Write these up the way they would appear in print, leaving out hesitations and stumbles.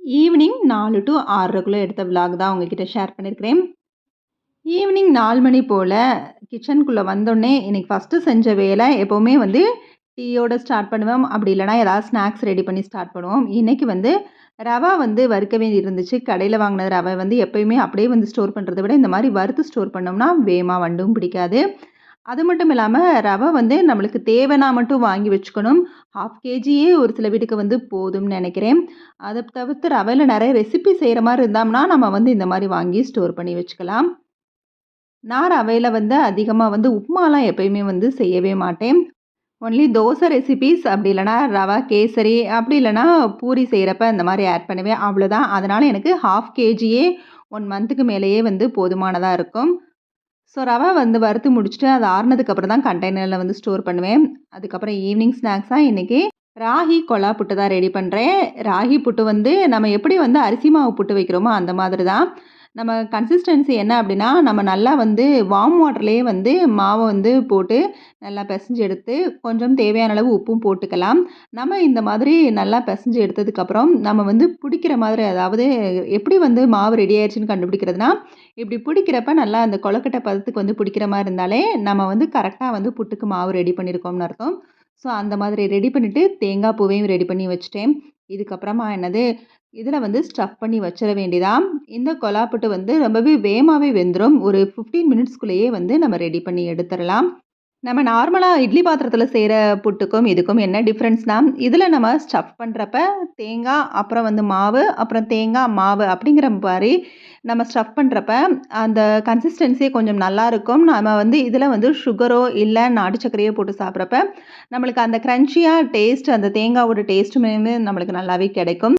Evening 4 two 6:30க்குள்ள எடுத்த vlog தான் உங்ககிட்ட ஷேர் பண்ணியிருக்கிறேன். ஈவினிங் 4 மணி போல கிச்சனுக்குள்ள வந்தோனே, இன்னைக்கு ஃபர்ஸ்ட்டு செஞ்ச வேலை எப்பவுமே வந்து டீயோட ஸ்டார்ட் பண்ணுவேன். அப்படி இல்லன்னா ஏதாவது ஸ்நாக்ஸ் ரெடி பண்ணி ஸ்டார்ட் பண்ணுவோம். இன்னைக்கு வந்து ரவா வந்து வறுக்க வேண்டி இருந்துச்சு. கடையில வாங்கின ரவை வந்து எப்பயுமே அப்படியே வந்து ஸ்டோர் பண்றத விட, இந்த மாரி வறுத்து ஸ்டோர் பண்ணோம்னா வேகமா வண்டும் பிடிக்காது. அது மட்டும் இல்லாம ரவை வந்து நம்மளுக்கு தேவைனா மட்டும் வாங்கி வச்சுக்கணும். 1/2 கேஜியே ஒரு சில வீட்டுக்கு வந்து போதும்னு நெனைக்கிறேன். அத தவிர்த்து ரவையில நெறைய ரெசிபி செய்ற மாரி இருந்தோம்னா, நம்ம வந்து இந்த மாரி வாங்கி ஸ்டோர் பண்ணி வச்சுக்கலாம். நான் ரவையில வந்து அதிகமா வந்து உப்புமாலாம் எப்பயுமே வந்து செய்யவே மாட்டேன். ஒன்லி தோசை ரெசிபீஸ் அப்படி இல்லன்னா ரவா கேசரி, அப்படி இல்லன்னா பூரி செய்றப்ப இந்த மாரி ஆட் பண்ணுவேன். அவ்வளோதான். அதனால எனக்கு 1/2 கேஜியே 1 மந்த்துக்கு மேலேயே வந்து போதுமானதா இருக்கும். ஸோ ரவா வந்து வறுத்து முடிச்சுட்டு, அது ஆறுனதுக்கு அப்புறம் தான் கண்டெய்னர்ல வந்து ஸ்டோர் பண்ணுவேன். அதுக்கப்புறம் ஈவினிங் ஸ்நாக்ஸா இன்னைக்கு ராகி கொழா புட்டு தான் ரெடி பண்றேன். ராகி புட்டு வந்து நம்ம எப்படி வந்து அரிசி மாவு புட்டு வைக்கிறோமோ, அந்த மாதிரி தான். நம்ம கன்சிஸ்டன்சி என்ன அப்படின்னா, நம்ம நல்லா வந்து வார்ம் வாட்டர்லேயே வந்து மாவ வந்து போட்டு நல்லா பெசஞ்சு எடுத்து, கொஞ்சம் தேவையான அளவு உப்பும் போட்டுக்கலாம். நம்ம இந்த மாதிரி நல்லா பெசஞ்சு எடுத்ததுக்கப்புறம், நம்ம வந்து புடிக்கிற மாதிரி அதாவது எப்படி வந்து மாவு ரெடி ஆயிருச்சுன்னு கண்டுபிடிக்கிறதுனா, இப்படி புடிக்கிறப்ப நல்லா அந்த கொழக்கட்டை பதத்துக்கு வந்து புடிக்கிற மாரி இருந்தாலே, நம்ம வந்து கரெக்ட்டா வந்து புட்டுக்கு மாவு ரெடி பண்ணியிருக்கோம்னு அர்த்தம். ஸோ அந்த மாதிரி ரெடி பண்ணிட்டு, தேங்காய் பூவையும் ரெடி பண்ணி வச்சுட்டேன். இதுக்கப்புறமா என்னது, இதில வந்து ஸ்டஃப் பண்ணி வச்சிட வேண்டியதான். இந்த கொழா புட்டு வந்து ரொம்பவே வேகமாவே வெந்துரும். ஒரு 15 மினிட்ஸ்குள்ளேயே வந்து நம்ம ரெடி பண்ணி எடுத்துறலாம். நம்ம நார்மலா இட்லி பாத்திரத்தில செய்ற புட்டுக்கும், இதுக்கும் என்ன டிஃப்ரென்ஸ்னா, இதில நம்ம ஸ்டஃப் பண்றப்ப தேங்கா, அப்புறம் வந்து மாவு, அப்புறம் தேங்கா, மாவு அப்படிங்கிற மாரி நம்ம ஸ்டஃப் பண்றப்ப, அந்த கன்சிஸ்டன்சி கொஞ்சம் நல்லாருக்கும். நாம வந்து இதில வந்து சுகரோ, இல்ல நாட்டு சர்க்கரையோ போட்டு சாப்பிடுறப்ப, நம்மளுக்கு அந்த கிரன்ச்சியா டேஸ்ட் அந்த தேங்காவோட டேஸ்ட்டுமே நம்மளுக்கு நல்லாவே கிடைக்கும்.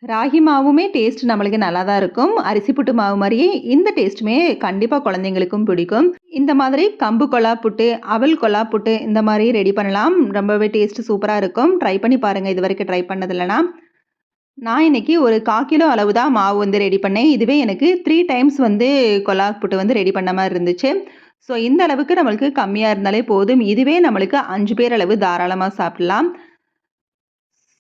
ராகி மாவுமே டேஸ்ட் நம்மளுக்கு நல்லா தான் இருக்கும். அரிசி புட்டு மாவு மாரியே இந்த டேஸ்ட்டுமே கண்டிப்பா குழந்தைங்களுக்கும் பிடிக்கும். இந்த மாதிரி கம்பு கொழா புட்டு, அவல் கொழா புட்டு இந்த மாரி ரெடி பண்ணலாம். ரொம்பவே டேஸ்ட் சூப்பரா இருக்கும். ட்ரை பண்ணி பாருங்க. இதுவரைக்கும் ட்ரை பண்ணது இல்லன்னா. நான் இன்னைக்கு ஒரு 1/4 கிலோ அளவு தான் மாவு வந்து ரெடி பண்ணேன். இதுவே எனக்கு 3 டைம்ஸ் வந்து கொழா புட்டு வந்து ரெடி பண்ண மாரி இருந்துச்சு. ஸோ இந்த அளவுக்கு நம்மளுக்கு கம்மியா இருந்தாலே போதும். இதுவே நம்மளுக்கு 5 பேர் அளவு தாராளமா சாப்பிடலாம்.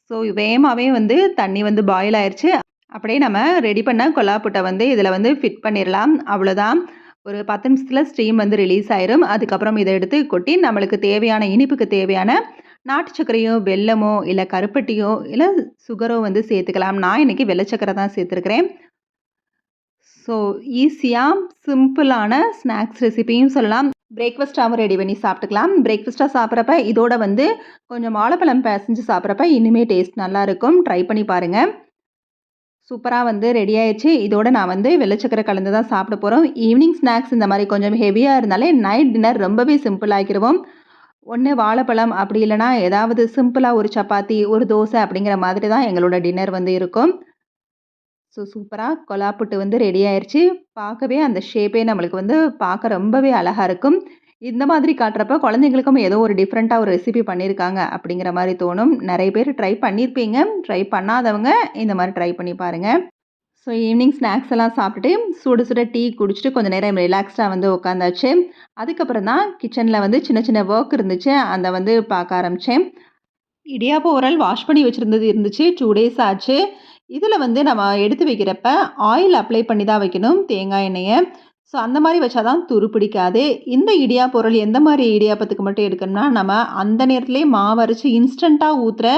ஸோ வேகமாவே வந்து தண்ணி வந்து பாயில் ஆயிருச்சு. அப்படியே நம்ம ரெடி பண்ண கொழா புட்ட வந்து இதில வந்து ஃபிட் பண்ணிறலாம். அவ்வளோதான். ஒரு 10 நிமிஷத்துல ஸ்டீம் வந்து ரிலீஸ் ஆயிரும். அதுக்கப்புறம் இத எடுத்து கொட்டி நம்மளுக்கு தேவையான இனிப்புக்கு தேவையான நாட்டு சர்க்கரையோ, வெல்லமோ, இல்ல கருப்பட்டியோ, இல்ல சுகரோ வந்து சேர்த்துக்கலாம். நான் இன்னைக்கு வெள்ள சர்க்கரை தான் சேர்த்துருக்கிறேன். ஸோ ஈஸியா, சிம்பிளான ஸ்நாக்ஸ் ரெசிபியும் சொல்லலாம். பிரேக்ஃபாஸ்ட்டாவும் ரெடி பண்ணி சாப்பிட்டுக்கலாம். பிரேக்ஃபாஸ்ட்டா சாப்பிட்றப்ப இதோட வந்து கொஞ்சம் வாழைப்பழம் பெசஞ்சு சாப்பிட்றப்ப இன்னுமே டேஸ்ட் நல்லாயிருக்கும். ட்ரை பண்ணி பாருங்க. சூப்பரா வந்து ரெடி ஆயிருச்சு. இதோட நான் வந்து வெள்ள சக்கரை கலந்து தான் சாப்பிட போறோம். ஈவினிங் ஸ்நாக்ஸ் இந்த மாரி கொஞ்சம் ஹெவியா இருந்தாலே நைட் டின்னர் ரொம்பவே சிம்பிள் ஆக்கிருவோம். ஒண்ணு வாழைப்பழம் அப்படி இல்லன்னா ஏதாவது சிம்பிளா ஒரு சப்பாத்தி, ஒரு தோசை அப்படிங்கிற மாதிரி தான் எங்களோட டின்னர் வந்து இருக்கும். ஸோ சூப்பரா கொழா புட்டு வந்து ரெடி ஆயிருச்சு. பார்க்கவே அந்த ஷேப்பே நம்மளுக்கு வந்து பார்க்க ரொம்பவே அழகா இருக்கும். இந்த மாதிரி காட்டுறப்ப குழந்தைங்களுக்கும் ஏதோ ஒரு டிஃப்ரெண்ட்டா ஒரு ரெசிபி பண்ணியிருக்காங்க அப்படிங்கிற மாரி தோணும். நெறைய பேர் ட்ரை பண்ணியிருப்பீங்க. ட்ரை பண்ணாதவங்க இந்த மாரி ட்ரை பண்ணி பாருங்க. ஸோ ஈவினிங் ஸ்நாக்ஸ் எல்லாம் சாப்பிட்டுட்டு, சுட சுட டீ குடிச்சுட்டு கொஞ்சம் நேரம் ரிலாக்ஸ்டா வந்து உட்காந்தாச்சு. அதுக்கப்புறம் தான் கிச்சன்ல வந்து சின்ன சின்ன வொர்க் இருந்துச்சு. அத வந்து பார்க்க ஆரம்பிச்சேன். இடியாப்பம் ஒரு நாள் வாஷ் பண்ணி வச்சிருந்தது இருந்துச்சு. 2 டேஸ் ஆச்சு. இதில வந்து நம்ம எடுத்து வைக்கிறப்ப ஆயில் அப்ளை பண்ணி தான் வைக்கணும், தேங்காய் எண்ணெய. ஸோ அந்த மாரி வச்சா தான் துரு பிடிக்காது. இந்த இடியாப்ப உரல் எந்த மாரி இடியாப்பத்துக்கு மட்டும் எடுக்கணும்னா, நம்ம அந்த நேரத்திலேயே மாவு அரைச்சு இன்ஸ்டன்ட்டா ஊத்துற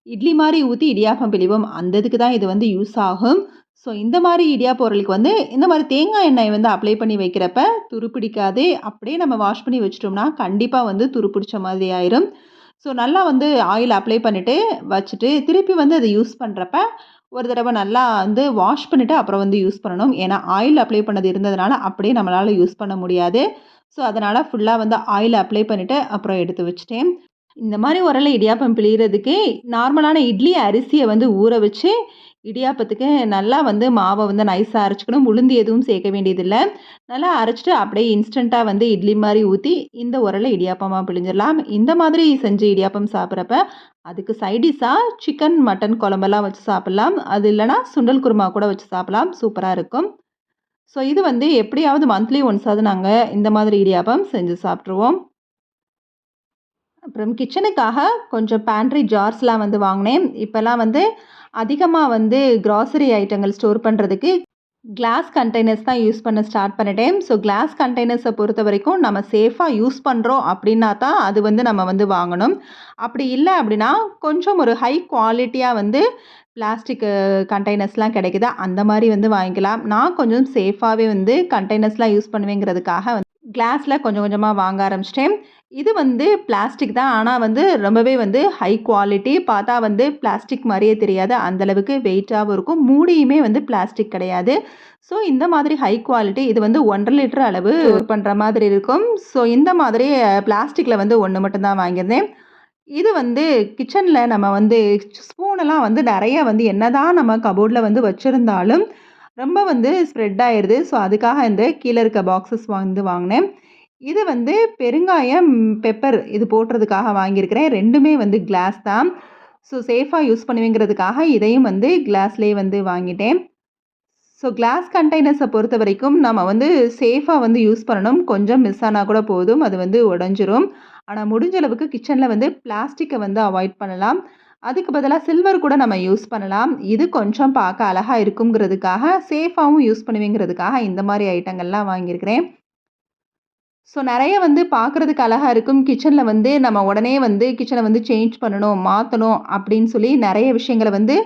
இட்லி மாரி ஊத்தி இடியாப்பம் பிழிவோம். அந்த இதுக்கு தான் இது வந்து யூஸ் ஆகும். ஸோ இந்த மாரி இடியாப்ப உரலுக்கு வந்து இந்த மாரி தேங்காய் எண்ணெய் வந்து அப்ளை பண்ணி வைக்கிறப்ப துரு பிடிக்காது. அப்படியே நம்ம வாஷ் பண்ணி வச்சுட்டோம்னா, கண்டிப்பா வந்து துரு பிடிச்ச மாதிரி ஆயிரும். ஸோ நல்லா வந்து ஆயில் அப்ளை பண்ணிட்டு வச்சுட்டு, திருப்பி வந்து அத யூஸ் பண்றப்ப, ஒரு தடவ நல்லா வந்து வாஷ் பண்ணிட்டு அப்புறம் வந்து யூஸ் பண்ணணும். ஏன்னா, ஆயில் அப்ளை பண்ணது இருந்ததுனால, அப்படியே நம்மளால யூஸ் பண்ண முடியாது. ஸோ, அதனால ஃபுல்லா வந்து ஆயில் அப்ளை பண்ணிட்டு அப்புறம் எடுத்து வச்சுட்டேன். இந்த மாரி உரல்ல இடியாப்பம் பிழியறதுக்கு, நார்மலான இட்லி அரிசிய வந்து ஊற வச்சு, இடியாப்பத்துக்கு நல்லா வந்து மாவ வந்து நைஸா அரைச்சுக்கணும். உளுந்து எதுவும் சேர்க்க வேண்டியதில்ல. நல்லா அரைச்சுட்டு அப்படியே இன்ஸ்டன்ட்டா வந்து இட்லி மாரி ஊத்தி, இந்த உரல்ல இடியாப்பமா பிழிஞ்சிரலாம். இந்த மாதிரி செஞ்சு இடியாப்பம் சாப்பிடுறப்ப, அதுக்கு சைட் டிஷ்ஷா சிக்கன், மட்டன் குழம்பெல்லாம் வச்சு சாப்பிடலாம். அது இல்லன்னா சுண்டல் குருமா கூட வச்சு சாப்பிடலாம். சூப்பரா இருக்கும். ஸோ இது வந்து எப்படியாவது மந்த்லி ஒன்ஸாவது நாங்க இந்த மாதிரி இடியாப்பம் செஞ்சு சாப்ட்டுருவோம். அப்புறம் கிச்சனுக்காக கொஞ்சம் பேன்ட்ரி ஜார்ஸ்லாம் வந்து வாங்கினேன். இப்பலாம் வந்து அதிகமா வந்து கிராசரி ஐட்டங்கள் ஸ்டோர் பண்ணுறதுக்கு கிளாஸ் கண்டெய்னர்ஸ் தான் யூஸ் பண்ண ஸ்டார்ட் பண்ணிட்டேன். ஸோ கிளாஸ் கண்டெய்னர்ஸை பொறுத்தவரைக்கும் நம்ம சேஃபாக யூஸ் பண்ணுறோம் அப்படின்னா தான் அது வந்து நம்ம வந்து வாங்கணும். அப்படி இல்லை அப்படின்னா கொஞ்சம் ஒரு ஹை குவாலிட்டியாக வந்து பிளாஸ்டிக் கண்டெய்னர்ஸ்லாம் கிடைக்குதா அந்த மாதிரி வந்து வாங்கிக்கலாம். நான் கொஞ்சம் சேஃபாகவே வந்து கண்டெய்னர்ஸ்லாம் யூஸ் பண்ணுவேங்கிறதுக்காக கிளாஸில் கொஞ்சம் கொஞ்சமாக வாங்க ஆரம்பிச்சிட்டேன். இது வந்து பிளாஸ்டிக் தான். ஆனால் வந்து ரொம்பவே வந்து ஹை குவாலிட்டி. பார்த்தா வந்து பிளாஸ்டிக் மாதிரியே தெரியாது. அந்தளவுக்கு வெயிட்டாகவும் இருக்கும். மூடியுமே வந்து பிளாஸ்டிக் கிடையாது. ஸோ இந்த மாதிரி ஹை குவாலிட்டி இது வந்து 1.5 லிட்டர் அளவு ஸ்டோர் பண்ணுற மாதிரி இருக்கும். ஸோ இந்த மாதிரி பிளாஸ்டிக்கில் வந்து 1 மட்டும் தான் வாங்கியிருந்தேன். இது வந்து கிச்சனில் நம்ம வந்து ஸ்பூனெல்லாம் வந்து நிறைய வந்து என்னதான் நம்ம கபோர்டில் வந்து வச்சுருந்தாலும் ரொம்ப வந்து ஸ்ப்ரெட் ஆயிடுது. ஸோ அதுக்காக இந்த கீழே இருக்க பாக்ஸஸ் வந்து வாங்கினேன். இது வந்து பெருங்காயம், பெப்பர் இது போடுறதுக்காக வாங்கியிருக்கிறேன். 2மே வந்து கிளாஸ் தான். ஸோ சேஃபாக யூஸ் பண்ணுவேங்கிறதுக்காக இதையும் வந்து கிளாஸ்லேயே வந்து வாங்கிட்டேன். ஸோ கிளாஸ் கண்டெய்னர்ஸை பொறுத்த வரைக்கும் நம்ம வந்து சேஃபாக வந்து யூஸ் பண்ணணும். கொஞ்சம் மிஸ் ஆனால் கூட போதும். அது வந்து உடஞ்சிரும். ஆனால் முடிஞ்ச அளவுக்கு கிச்சனில் வந்து பிளாஸ்டிக்கை வந்து அவாய்ட் பண்ணலாம். அதுக்கு பதிலாக சில்வர் கூட நம்ம யூஸ் பண்ணலாம். இது கொஞ்சம் பார்க்க அழகாக இருக்குங்கிறதுக்காக சேஃபாகவும் யூஸ் பண்ணுவேங்கிறதுக்காக இந்த மாதிரி ஐட்டங்கள்லாம் வாங்கியிருக்கிறேன். ஸோ நிறைய வந்து பார்க்குறதுக்கு அழகா இருக்கும். கிச்சனில் வந்து நம்ம உடனே வந்து கிச்சனை வந்து சேஞ்ச் பண்ணணும், மாற்றணும் அப்படின்னு சொல்லி நிறைய விஷயங்கள வந்து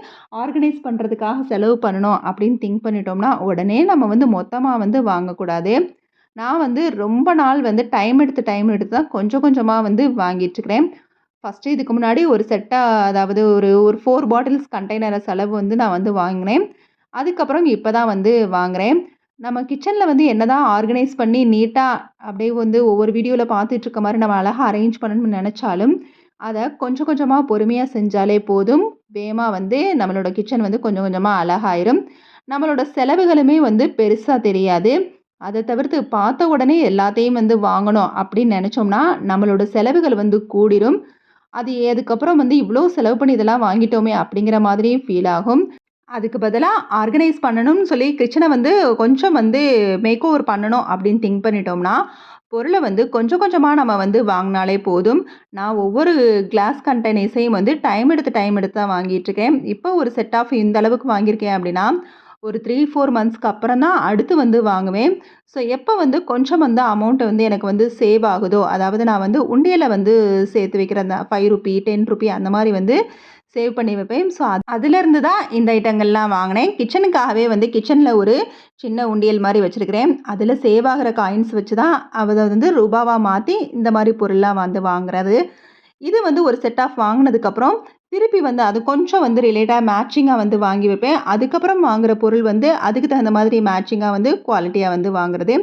ஆர்கனைஸ் பண்ணுறதுக்காக செலவு பண்ணணும் அப்படின்னு திங்க் பண்ணிட்டோம்னா, உடனே நம்ம வந்து மொத்தமா வந்து வாங்கக்கூடாது. நான் வந்து ரொம்ப நாள் வந்து டைம் எடுத்து தான் கொஞ்சம் கொஞ்சமா வந்து வாங்கிட்டுருக்கிறேன். ஃபஸ்ட்டு இதுக்கு முன்னாடி ஒரு செட்டா அதாவது ஒரு ஒரு 4 பாட்டில்ஸ் கண்டெய்னர் செலவு வந்து நான் வந்து வாங்கினேன். அதுக்கப்புறம் இப்ப தான் வந்து வாங்குறேன். நம்ம கிச்சனில் வந்து என்னதான் ஆர்கனைஸ் பண்ணி நீட்டா அப்படியே வந்து ஒவ்வொரு வீடியோவில் பார்த்துட்டு இருக்க மாதிரி நம்ம அழகாக அரேஞ்ச் பண்ணணும்னு நினச்சாலும் அதை கொஞ்சம் கொஞ்சமாக பொறுமையாக செஞ்சாலே போதும். வேகமாக வந்து நம்மளோட கிச்சன் வந்து கொஞ்சம் கொஞ்சமாக அழகாயிரும். நம்மளோட செலவுகளுமே வந்து பெருசாக தெரியாது. அதை தவிர்த்து பார்த்த உடனே எல்லாத்தையும் வந்து வாங்கணும் அப்படின்னு நினச்சோம்னா நம்மளோட செலவுகள் வந்து கூடிரும். அது அதுக்கப்புறம் வந்து இவ்வளோ செலவு பண்ணி இதெல்லாம் வாங்கிட்டோமே அப்படிங்கிற மாதிரியும் ஃபீல் ஆகும். அதுக்கு பதிலா ஆர்கனைஸ் பண்ணணும்னு சொல்லி கிச்சனை வந்து கொஞ்சம் வந்து மேக் ஓவர் பண்ணணும் அப்படின்னு திங்க் பண்ணிட்டோம்னா, பொருள வந்து கொஞ்சம் கொஞ்சமா நம்ம வந்து வாங்குனாலே போதும். நான் ஒவ்வொரு கிளாஸ் கண்டெய்னர்ஸையும் வந்து டைம் எடுத்து தான் வாங்கிட்டுருக்கேன். இப்போ ஒரு செட் ஆஃப் இந்த அளவுக்கு வாங்கியிருக்கேன் அப்படின்னா, ஒரு 3, 4 மந்த்ஸ்க்கு அப்புறம் தான் அடுத்து வந்து வாங்குவேன். ஸோ எப்போ வந்து கொஞ்சம் வந்து அமௌண்ட் வந்து எனக்கு வந்து சேவ் ஆகுதோ, அதாவது நான் வந்து உண்டியல்ல வந்து சேர்த்து வைக்கிற அந்த ரூ. 5, ரூ. 10 அந்த மாரி வந்து சேவ் பண்ணி வைப்பேன். ஸோ அதிலேருந்து தான் இந்த ஐட்டங்கள்லாம் வாங்கினேன். கிச்சனுக்காகவே வந்து கிச்சனில் ஒரு சின்ன உண்டியல் மாதிரி வச்சுருக்கிறேன். அதில் சேவ் ஆகிற காயின்ஸ் வச்சு தான் அதை வந்து ரூபாவா மாற்றி இந்த மாதிரி பொருள்லாம் வந்து வாங்குறது. இது வந்து ஒரு செட் ஆஃப் வாங்கினதுக்கப்புறம் திருப்பி வந்து அது கொஞ்சம் வந்து ரிலேட்டாக மேட்சிங்காக வந்து வாங்கி வைப்பேன். அதுக்கப்புறம் வாங்குற பொருள் வந்து அதுக்கு தகுந்த மாதிரி மேட்சிங்காக வந்து குவாலிட்டியாக வந்து வாங்குறது.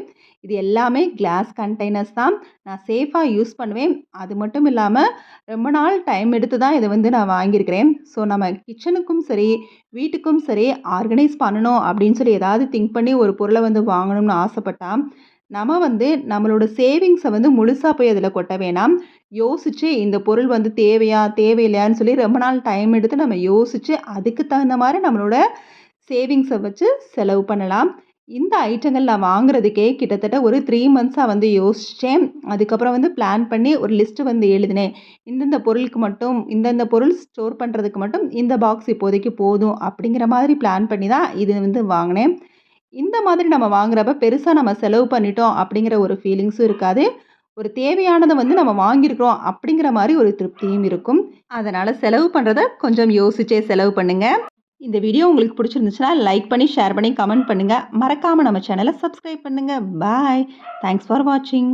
இது எல்லாமே கிளாஸ் கண்டெய்னர்ஸ் தான். நான் சேஃபாக யூஸ் பண்ணுவேன். அது மட்டும் இல்லாமல் ரொம்ப நாள் டைம் எடுத்து தான் இதை வந்து நான் வாங்கியிருக்கிறேன். ஸோ நம்ம கிச்சனுக்கும் சரி, வீட்டுக்கும் சரி ஆர்கனைஸ் பண்ணணும் அப்படின்னு சொல்லி ஏதாவது திங்க் பண்ணி ஒரு பொருளை வந்து வாங்கணும்னு ஆசைப்பட்டா, நம்ம வந்து நம்மளோட சேவிங்ஸை வந்து முழுசா போய் அதில் கொட்ட வேணாம். யோசிச்சு இந்த பொருள் வந்து தேவையா, தேவையில்லையான்னு சொல்லி ரொம்ப நாள் டைம் எடுத்து நம்ம யோசிச்சு அதுக்கு தகுந்த மாதிரி நம்மளோட சேவிங்ஸை வச்சு செலவு பண்ணலாம். இந்த ஐட்டங்கள் நான் வாங்குறதுக்கே கிட்டத்தட்ட ஒரு 3 மந்த்ஸாக வந்து யோசித்தேன். அதுக்கப்புறம் வந்து பிளான் பண்ணி ஒரு லிஸ்ட்டு வந்து எழுதினேன். இந்தந்த பொருளுக்கு மட்டும் இந்தந்த பொருள் ஸ்டோர் பண்ணுறதுக்கு மட்டும் இந்த பாக்ஸ் இப்போதைக்கு போதும் அப்படிங்கிற மாதிரி பிளான் பண்ணி தான் இது வந்து வாங்கினேன். இந்த மாதிரி நம்ம வாங்குறப்ப பெருசா நம்ம செலவு பண்ணிட்டோம் அப்படிங்கிற ஒரு ஃபீலிங்ஸும் இருக்காது. ஒரு தேவையானத வந்து நம்ம வாங்கியிருக்கிறோம் அப்படிங்கிற மாரி ஒரு திருப்தியும் இருக்கும். அதனால செலவு பண்றத கொஞ்சம் யோசிச்சே செலவு பண்ணுங்க. இந்த வீடியோ உங்களுக்கு பிடிச்சிருந்துச்சுன்னா லைக் பண்ணி, ஷேர் பண்ணி, கமெண்ட் பண்ணுங்க. மறக்காம நம்ம சேனலை சப்ஸ்கிரைப் பண்ணுங்க. பாய். தேங்க்ஸ் ஃபார் வாட்சிங்.